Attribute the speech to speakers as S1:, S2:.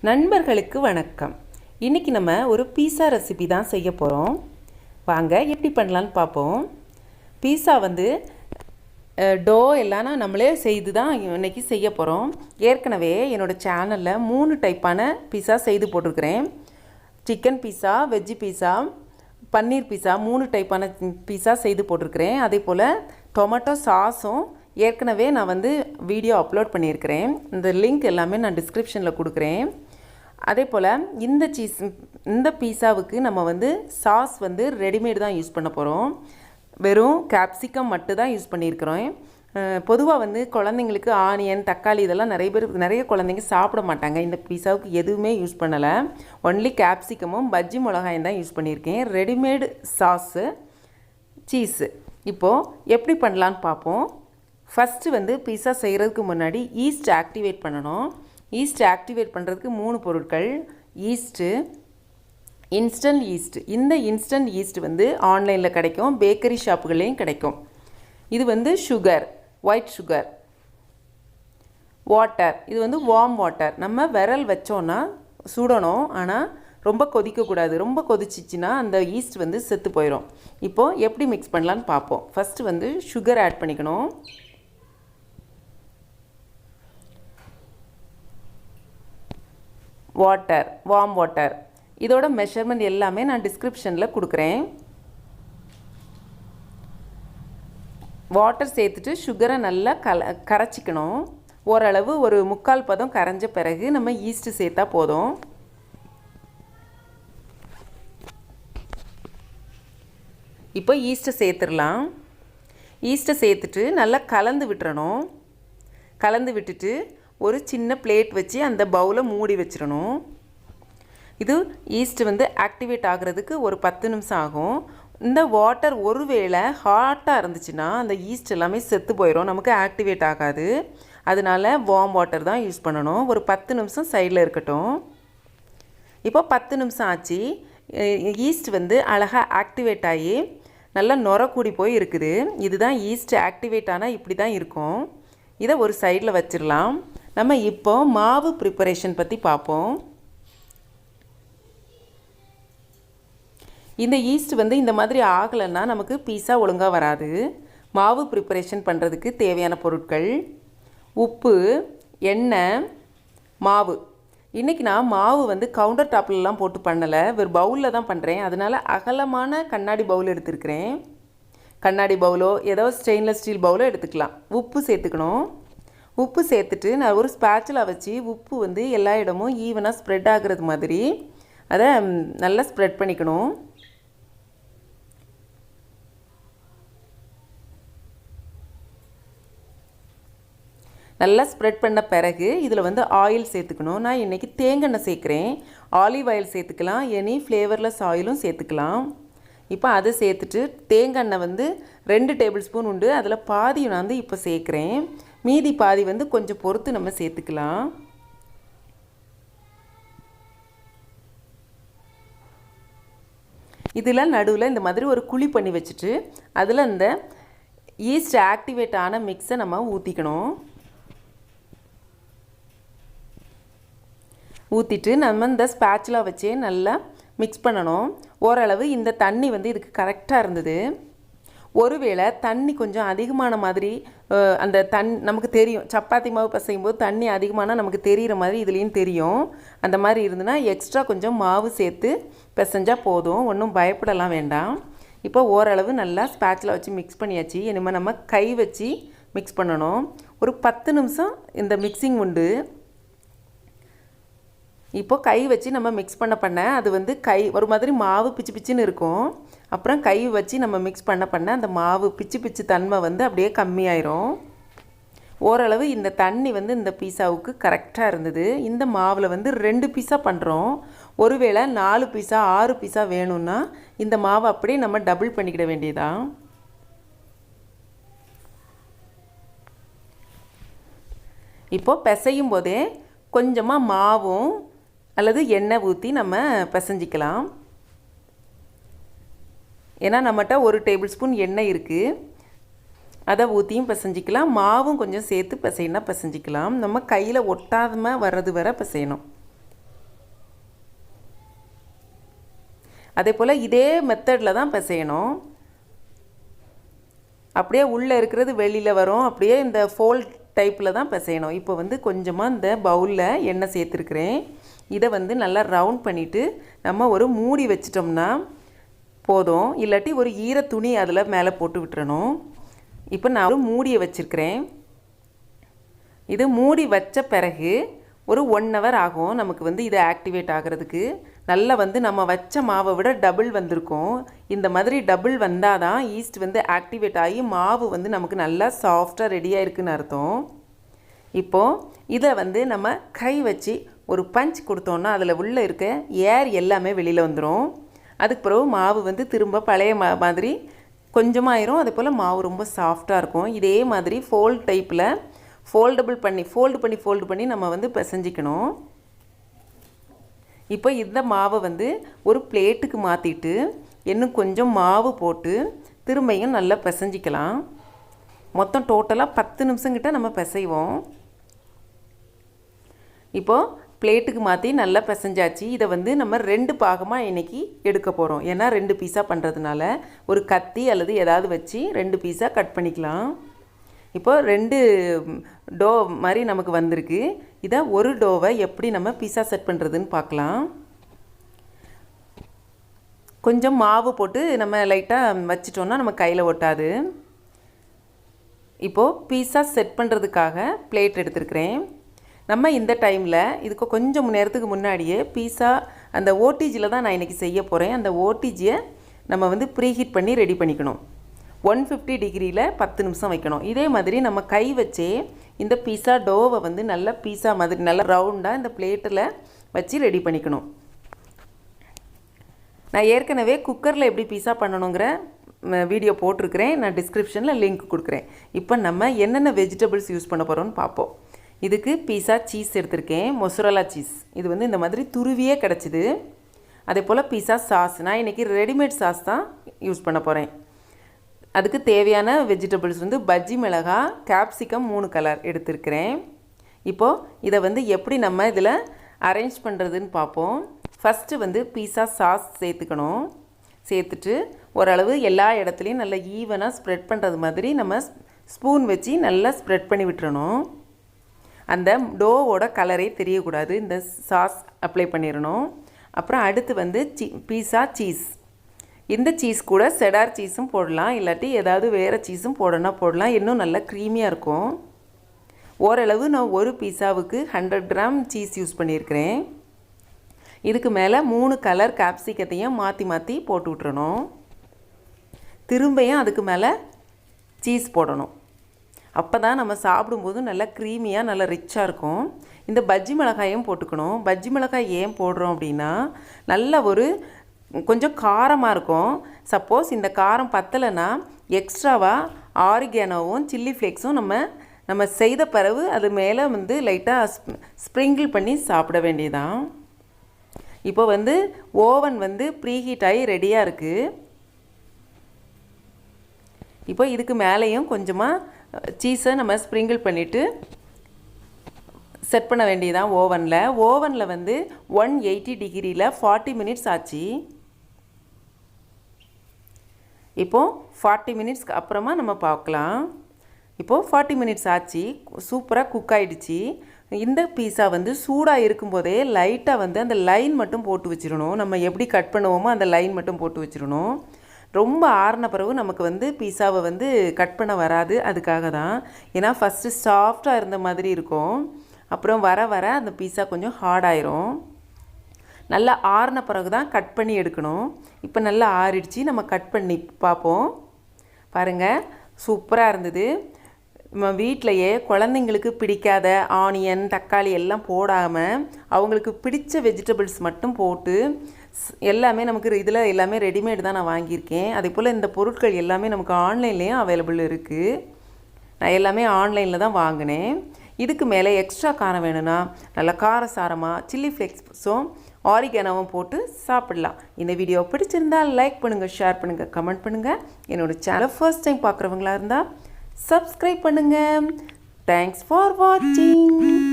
S1: நண்பர்களுக்கு வணக்கம். இன்றைக்கி நம்ம ஒரு பீஸா ரெசிபி தான் செய்ய போகிறோம். வாங்க எப்படி பண்ணலான்னு பார்ப்போம். பீஸா டோ எல்லாம் நம்மளே செய்து தான் இன்றைக்கி செய்ய போகிறோம். ஏற்கனவே என்னோடய சேனலில் 3 டைப்பான பீஸா செய்து போட்டிருக்கிறேன். சிக்கன் பீஸா, வெஜ்ஜு பீஸா, பன்னீர் பீஸா 3 டைப்பான பீஸா செய்து போட்டிருக்கிறேன். அதே போல் டொமேட்டோ சாஸும் ஏற்கனவே நான் வீடியோ அப்லோட் பண்ணியிருக்கிறேன். இந்த லிங்க் எல்லாமே நான் டிஸ்கிரிப்ஷனில் கொடுக்குறேன். அதே போல் இந்த பீஸாவுக்கு நம்ம சாஸ் ரெடிமேடு தான் யூஸ் பண்ண போகிறோம். வெறும் கேப்சிகம் மட்டும் தான் யூஸ் பண்ணியிருக்கிறோம். பொதுவாக குழந்தைங்களுக்கு ஆனியன், தக்காளி இதெல்லாம் நிறைய குழந்தைங்க சாப்பிட மாட்டாங்க. இந்த பீஸாவுக்கு எதுவுமே யூஸ் பண்ணலை. ஒன்லி கேப்சிகமும் பஜ்ஜி மிளகாயும் தான் யூஸ் பண்ணியிருக்கேன். Readymade sauce, cheese. இப்போது எப்படி பண்ணலான்னு பார்ப்போம். ஃபஸ்ட்டு பீஸா செய்கிறதுக்கு முன்னாடி ஈஸ்ட் ஆக்டிவேட் பண்ணணும். ஈஸ்ட் ஆக்டிவேட் பண்ணுறதுக்கு 3 பொருட்கள்: ஈஸ்ட்டு, இன்ஸ்டன்ட் ஈஸ்ட். இந்த இன்ஸ்டன்ட் ஈஸ்ட் ஆன்லைனில் கிடைக்கும், பேக்கரி ஷாப்புகள்லேயும் கிடைக்கும். இது சுகர், ஒயிட் சுகர். வாட்டர், இது வார்ம் வாட்டர். நம்ம விரல் வச்சோன்னா சுடணும், ஆனால் ரொம்ப கொதிக்கக்கூடாது. ரொம்ப கொதிச்சிச்சின்னா அந்த ஈஸ்ட் செத்து போயிடும். இப்போது எப்படி மிக்ஸ் பண்ணலான்னு பார்ப்போம். ஃபஸ்ட்டு சுகர் ஆட் பண்ணிக்கணும். Water, warm water. இதோட மெஷர்மெண்ட் எல்லாமே நான் டிஸ்கிரிப்ஷனில் கொடுக்குறேன். வாட்டர் சேர்த்துட்டு சுகரை நல்லா கரைச்சிக்கணும். ஓரளவு ஒரு 3/4 பதம் கரைஞ்ச பிறகு நம்ம ஈஸ்ட்டு சேர்த்தா போதும். இப்போ ஈஸ்ட்டை சேர்த்துடலாம். ஈஸ்ட்டை சேர்த்துட்டு நல்லா கலந்து விட்டுறணும். கலந்து விட்டுட்டு ஒரு சின்ன பிளேட் வச்சு அந்த பவுலை மூடி வச்சிடணும். இது ஈஸ்ட் ஆக்டிவேட் ஆகிறதுக்கு ஒரு 10 நிமிஷம் ஆகும். இந்த வாட்டர் ஒருவேளை ஹாட்டாக இருந்துச்சுன்னா அந்த ஈஸ்ட் எல்லாமே செத்து போயிடும், நமக்கு ஆக்டிவேட் ஆகாது. அதனால வார்ம் வாட்டர் தான் யூஸ் பண்ணணும். ஒரு 10 நிமிஷம் சைடில் இருக்கட்டும். இப்போ 10 நிமிஷம் ஆச்சு. ஈஸ்ட் அழகாக ஆக்டிவேட் ஆகி நல்லா நுர கூடி போய் இருக்குது. இதுதான் ஈஸ்ட் ஆக்டிவேட் ஆனால் இப்படி தான் இருக்கும். இதை ஒரு சைடில் வச்சிடலாம். நம்ம இப்போ மாவு ப்ரிப்பரேஷன் பற்றி பார்ப்போம். இந்த ஈஸ்ட் இந்த மாதிரி ஆகலைன்னா நமக்கு பீஸா ஒழுங்காக வராது. மாவு ப்ரிப்பரேஷன் பண்ணுறதுக்கு தேவையான பொருட்கள்: உப்பு, எண்ணெய், மாவு. இன்றைக்கி நான் மாவு கவுண்டர் டாப்லலாம் போட்டு பண்ணலை, ஒரு பவுலில் தான் பண்ணுறேன். அதனால் அகலமான கண்ணாடி பவுல் எடுத்துருக்கிறேன். கண்ணாடி பவுலோ ஏதோ ஸ்டெயின்லெஸ் ஸ்டீல் பவுலோ எடுத்துக்கலாம். உப்பு சேர்த்துக்கணும். உப்பு சேர்த்துட்டு நான் ஒரு ஸ்பேச்சுலா வச்சு உப்பு எல்லா இடமும் ஈவனாக ஸ்ப்ரெட் ஆகிறது மாதிரி அதை நல்லா ஸ்ப்ரெட் பண்ணிக்கணும். நல்லா ஸ்ப்ரெட் பண்ண பிறகு இதில் ஆயில் சேர்த்துக்கணும். நான் இன்றைக்கி தேங்காய் சேர்க்குறேன். ஆலிவ் ஆயில் சேர்த்துக்கலாம், எனி ஃப்ளேவர்லெஸ் ஆயிலும் சேர்த்துக்கலாம். இப்போ அதை சேர்த்துட்டு தேங்காய் எண்ணெய் 2 டேபிள் ஸ்பூன் உண்டு. அதில் பாதி நான் இப்போ சேர்க்குறேன். மீதி பாதி கொஞ்சம் பொறுத்து நம்ம சேர்த்துக்கலாம். இதில் நடுவில் இந்த மாதிரி ஒரு குழி பண்ணி வச்சுட்டு அதில் இந்த ஈஸ்ட் ஆக்டிவேட் ஆன மிக்ஸை நம்ம ஊற்றிக்கணும். ஊற்றிட்டு நம்ம இந்த ஸ்பேச்சுலா வச்சே நல்லா மிக்ஸ் பண்ணணும். ஓரளவு இந்த தண்ணி இதுக்கு கரெக்டாக இருந்தது. ஒருவேளை தண்ணி கொஞ்சம் அதிகமான மாதிரி அந்த நமக்கு தெரியும். சப்பாத்தி மாவு பிசையும் போது தண்ணி அதிகமானால் நமக்கு தெரிகிற மாதிரி இதுலேயும் தெரியும். அந்த மாதிரி இருந்துன்னா எக்ஸ்ட்ரா கொஞ்சம் மாவு சேர்த்து பிசைஞ்சால் போதும், ஒன்றும் பயப்படலாம் வேண்டாம். இப்போ ஓரளவு நல்லா ஸ்பேச்சுலா வச்சு மிக்ஸ் பண்ணியாச்சு. இனிமேல் நம்ம கை வச்சு மிக்ஸ் பண்ணணும். ஒரு 10 நிமிஷம் இந்த மிக்சிங் உண்டு. இப்போது கை வச்சு நம்ம மிக்ஸ் பண்ண அது கை ஒரு மாதிரி மாவு பிச்சு பிச்சுன்னு இருக்கும். அப்புறம் கை வச்சு நம்ம மிக்ஸ் பண்ண அந்த மாவு பிச்சு தன்மை அப்படியே கம்மியாயிரும். ஓரளவு இந்த தண்ணி இந்த பீஸாவுக்கு கரெக்டாக இருந்தது. இந்த மாவில் 2 பீஸா பண்ணுறோம். ஒருவேளை 4 பீஸா 6 பீஸா வேணும்னா இந்த மாவை அப்படியே நம்ம டபுள் பண்ணிக்கிட வேண்டியதான். இப்போது பிசையும் போதே கொஞ்சமாக மாவும் அல்லது எண்ணெய் ஊற்றி நம்ம பிசைஞ்சிக்கலாம். ஏன்னா நம்மகிட்ட 1 டேபிள் ஸ்பூன் எண்ணெய் இருக்குது. அதை ஊற்றியும் பிசைஞ்சிக்கலாம். மாவும் கொஞ்சம் சேர்த்து பிசைனா பிசைஞ்சிக்கலாம். நம்ம கையில் ஒட்டாதமாக வர்றது வரை பிசையணும். அதே போல் இதே மெத்தடில் தான் பிசையணும். அப்படியே உள்ளே இருக்கிறது வெளியில் வரும். அப்படியே இந்த ஃபோல்ட் டைப்பில் தான் பிசையணும். இப்போ வந்து கொஞ்சமாக இந்த பவுலில் எண்ணெய் சேர்த்துருக்குறேன். இதை வந்து நல்லா ரவுண்ட் பண்ணிவிட்டு நம்ம ஒரு மூடி வச்சிட்டோம்னா போதும். இல்லாட்டி ஒரு ஈர துணி அதில் மேலே போட்டு விட்டுறணும். இப்போ நான் ஒரு மூடியை வச்சுருக்கிறேன். இது மூடி வச்ச பிறகு ஒரு 1 hour ஆகும் நமக்கு வந்து இது ஆக்டிவேட் ஆகிறதுக்கு. நல்லா வந்து நம்ம வச்ச மாவை விட டபுள் வந்திருக்கும். இந்த மாதிரி டபுள் வந்தால் தான் ஈஸ்ட் வந்து ஆக்டிவேட் ஆகி மாவு வந்து நமக்கு நல்லா சாஃப்டாக ரெடியாக இருக்குதுன்னு அர்த்தம். இப்போது இதை வந்து நம்ம கை வச்சு ஒரு பஞ்ச் கொடுத்தோன்னா அதில் உள்ளே இருக்க ஏர் எல்லாமே வெளியில் வந்துடும். அதுக்கு பிறகு மாவு வந்து திரும்ப பழைய மாதிரி கொஞ்சமாயிரும். அதே போல் மாவு ரொம்ப சாஃப்டாக இருக்கும். இதே மாதிரி ஃபோல்ட் டைப்பில் ஃபோல்டு பண்ணி நம்ம வந்து பிசைஞ்சிக்கணும். இப்போ இந்த மாவை வந்து ஒரு பிளேட்டுக்கு மாற்றிட்டு இன்னும் கொஞ்சம் மாவு போட்டு திரும்பியும் நல்லா பிசைஞ்சிக்கலாம். மொத்தம் டோட்டலாக 10 நிமிஷம் கிட்ட நம்ம பிசைவோம். இப்போது பிளேட்டுக்கு மாற்றி நல்லா பிசைஞ்சாச்சு. இதை வந்து நம்ம 2 பாகமாக இன்றைக்கி எடுக்க போகிறோம். ஏன்னா 2 பீஸாக பண்ணுறதுனால ஒரு கத்தி அல்லது ஏதாவது வச்சு 2 பீஸாக கட் பண்ணிக்கலாம். இப்போ 2 டோ மாதிரி நமக்கு வந்திருக்கு. இதை ஒரு டோவை எப்படி நம்ம பீஸா செட் பண்ணுறதுன்னு பார்க்கலாம். கொஞ்சம் மாவு போட்டு நம்ம லைட்டாக வச்சிட்டோன்னா நம்ம கையில் ஒட்டாது. இப்போது பீஸா செட் பண்ணுறதுக்காக பிளேட் எடுத்துருக்கிறேன். நம்ம இந்த டைமில் இதுக்கு கொஞ்சம் நேரத்துக்கு முன்னாடியே பீஸா அந்த ஓடிஜியில் தான் நான் இன்றைக்கி செய்ய போகிறேன். அந்த ஓடிஜியை நம்ம வந்து ப்ரீஹீட் பண்ணி ரெடி பண்ணிக்கணும். 150 டிகிரியில் 10 நிமிஷம் வைக்கணும். இதே மாதிரி நம்ம கை வச்சே இந்த பீஸா டோவை வந்து நல்லா பீஸா மாதிரி நல்லா ரவுண்டாக இந்த பிளேட்டில் வச்சு ரெடி பண்ணிக்கணும். நான் ஏற்கனவே குக்கரில் எப்படி பீஸா பண்ணணுங்கிற வீடியோ போட்டிருக்கிறேன். நான் டிஸ்கிரிப்ஷனில் லிங்க் கொடுக்குறேன். இப்போ நம்ம என்னென்ன வெஜிடபிள்ஸ் யூஸ் பண்ண போகிறோம்னு பார்ப்போம். இதுக்கு பீஸா சீஸ் எடுத்திருக்கேன். Mozzarella cheese. இது வந்து இந்த மாதிரி துருவியே கிடச்சிது. அதே போல் பீஸா சாஸ். நான் இன்றைக்கி ரெடிமேட் சாஸ் தான் யூஸ் பண்ண போகிறேன். அதுக்கு தேவையான வெஜிடபிள்ஸ் வந்து பஜ்ஜி மிளகாய், கேப்சிகம் 3 கலர் எடுத்திருக்கிறேன். இப்போது இதை வந்து எப்படி நம்ம இதில் அரேஞ்ச் பண்ணுறதுன்னு பார்ப்போம். ஃபஸ்ட்டு வந்து பீஸா சாஸ் சேர்த்துக்கணும். சேர்த்துட்டு ஓரளவு எல்லா இடத்துலையும் நல்லா ஈவனாக ஸ்ப்ரெட் பண்ணுறது மாதிரி நம்ம ஸ்பூன் வச்சு நல்லா ஸ்ப்ரெட் பண்ணி விட்டுறணும். அந்த டோவோட கலரே தெரியக்கூடாது. இந்த சாஸ் அப்ளை பண்ணிடணும். அப்புறம் அடுத்து வந்து பீஸா சீஸ். இந்த சீஸ் கூட செடார் சீஸும் போடலாம். இல்லாட்டி ஏதாவது வேறு சீஸும் போடலாம். இன்னும் நல்லா க்ரீமியாக இருக்கும். ஓரளவு நான் ஒரு பீஸாவுக்கு 100 கிராம் சீஸ் யூஸ் பண்ணியிருக்கிறேன். இதுக்கு மேலே 3 கலர் கேப்சிகத்தையும் மாற்றி மாற்றி போட்டு விட்டுறணும். திரும்பியும் அதுக்கு மேலே சீஸ் போடணும். அப்போ தான் நம்ம சாப்பிடும்போது நல்லா க்ரீமியாக நல்லா ரிச்சாக இருக்கும். இந்த பஜ்ஜி மிளகாயும் போட்டுக்கணும். பஜ்ஜி மிளகாய் ஏன் போடுறோம் அப்படின்னா நல்ல ஒரு கொஞ்சம் காரமாக இருக்கும். சப்போஸ் இந்த காரம் பத்தலைன்னா எக்ஸ்ட்ராவாக ஆரிகானோவும் சில்லி ஃப்ளேக்ஸும் நம்ம செய்த பிறகு அது மேலே வந்து லைட்டாக ஸ்ப்ரிங்கிள் பண்ணி சாப்பிட வேண்டியதான். இப்போ வந்து ஓவன் வந்து ப்ரீஹீட் ஆகி ரெடியாக இருக்குது. இப்போ இதுக்கு மேலேயும் கொஞ்சமாக சீஸை நம்ம ஸ்ப்ரிங்கிள் பண்ணிவிட்டு செட் பண்ண வேண்டியதான் ஓவனில் வந்து 180 டிகிரியில் 40 மினிட்ஸ் ஆச்சு. இப்போது 40 மினிட்ஸ்க்கு அப்புறமா நம்ம பார்க்கலாம். இப்போது 40 மினிட்ஸ் ஆச்சு. சூப்பராக குக் ஆகிடுச்சு. இந்த பீஸா வந்து சூடாக இருக்கும்போதே லைட்டாக வந்து அந்த லைன் மட்டும் போட்டு வச்சிடணும். நம்ம எப்படி கட் பண்ணுவோமோ அந்த லைன் மட்டும் போட்டு வச்சிடணும். ரொம்ப ஆறின பிறகு நமக்கு வந்து பீஸாவை வந்து கட் பண்ண வராது. அதுக்காக தான். ஏன்னா ஃபஸ்ட்டு சாஃப்டாக இருந்த மாதிரி இருக்கும். அப்புறம் வர வர அந்த பீஸா கொஞ்சம் ஹார்டாயிரும். நல்லா ஆறின பிறகு தான் கட் பண்ணி எடுக்கணும். இப்போ நல்லா ஆறிடுச்சு. நம்ம கட் பண்ணி பார்ப்போம். பாருங்கள், சூப்பராக இருந்தது. நம்ம வீட்டிலையே குழந்தைங்களுக்கு பிடிக்காத ஆனியன், தக்காளி எல்லாம் போடாமல் அவங்களுக்கு பிடிச்ச வெஜிடபிள்ஸ் மட்டும் போட்டு எல்லாமே நமக்கு இதில் எல்லாமே ரெடிமேட் தான் நான் வாங்கியிருக்கேன். அதே போல் இந்த பொருட்கள் எல்லாமே நமக்கு ஆன்லைன்லேயும் அவைலபிள் இருக்குது. நான் எல்லாமே ஆன்லைனில் தான் வாங்கினேன். இதுக்கு மேலே எக்ஸ்ட்ரா காரம் வேணும்னா நல்லா காரசாரமாக சில்லி ஃப்ளேக்ஸும் ஆரிகானோவும் போட்டு சாப்பிடலாம். இந்த வீடியோ பிடிச்சிருந்தால் லைக் பண்ணுங்கள், ஷேர் பண்ணுங்கள், கமெண்ட் பண்ணுங்கள். என்னோடய சேனலை ஃபர்ஸ்ட் டைம் பார்க்குறவங்களா இருந்தால் சப்ஸ்கிரைப் பண்ணுங்கள். தேங்க்ஸ் ஃபார் வாட்சிங்.